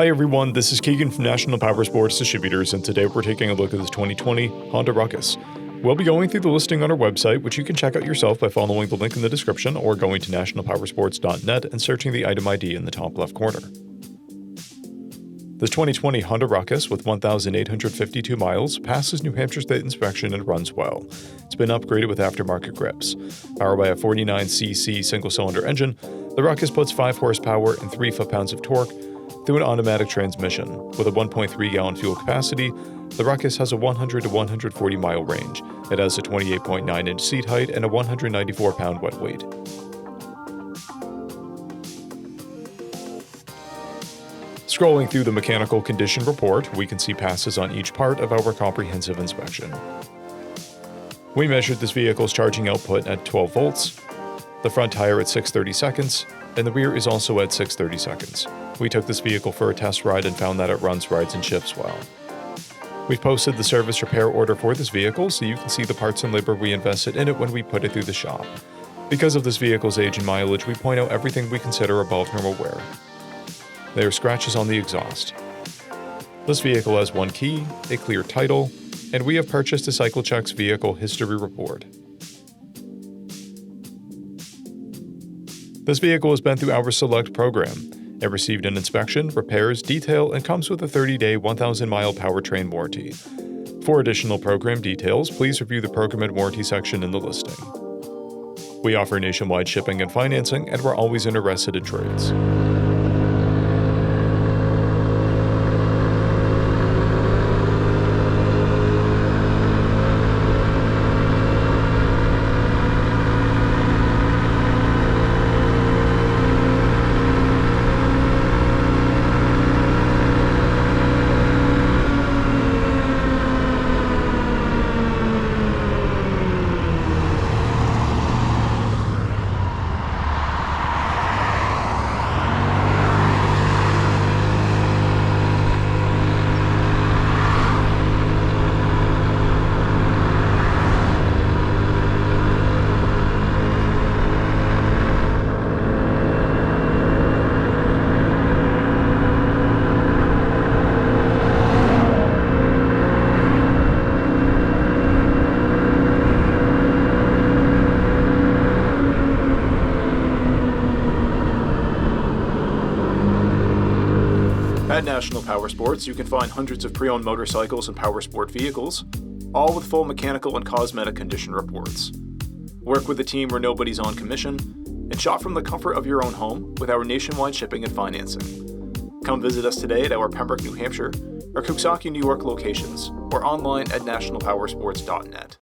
Hi everyone, this is Keegan from National Powersports Distributors, and today we're taking a look at this 2020 Honda RUCKUS. We'll be going through the listing on our website, which you can check out yourself by following the link in the description or going to nationalpowersports.net and searching the item ID in the top left corner. This 2020 Honda RUCKUS with 1,852 miles passes New Hampshire State inspection and runs well. It's been upgraded with aftermarket grips. Powered by a 49cc single-cylinder engine, the RUCKUS puts 5 horsepower and 3 foot-pounds of torque through an automatic transmission. With a 1.3-gallon fuel capacity, the RUCKUS has a 100 to 140-mile range. It has a 28.9-inch seat height and a 194-pound wet weight. Scrolling through the mechanical condition report, we can see passes on each part of our comprehensive inspection. We measured this vehicle's charging output at 12 volts, the front tire at 630 seconds, and the rear is also at 630 seconds. We took this vehicle for a test ride and found that it runs, rides, and shifts well. We've posted the service repair order for this vehicle so you can see the parts and labor we invested in it when we put it through the shop. Because of this vehicle's age and mileage, we point out everything we consider above normal wear. There are scratches on the exhaust. This vehicle has one key, a clear title, and we have purchased a CycleCheck's vehicle history report. This vehicle has been through our Select program. It received an inspection, repairs, detail, and comes with a 30-day, 1,000-mile powertrain warranty. For additional program details, please review the program and warranty section in the listing. We offer nationwide shipping and financing, and we're always interested in trades. At National Powersports, you can find hundreds of pre-owned motorcycles and powersport vehicles, all with full mechanical and cosmetic condition reports. Work with a team where nobody's on commission, and shop from the comfort of your own home with our nationwide shipping and financing. Come visit us today at our Pembroke, New Hampshire, or Coxsackie, New York locations, or online at nationalpowersports.net.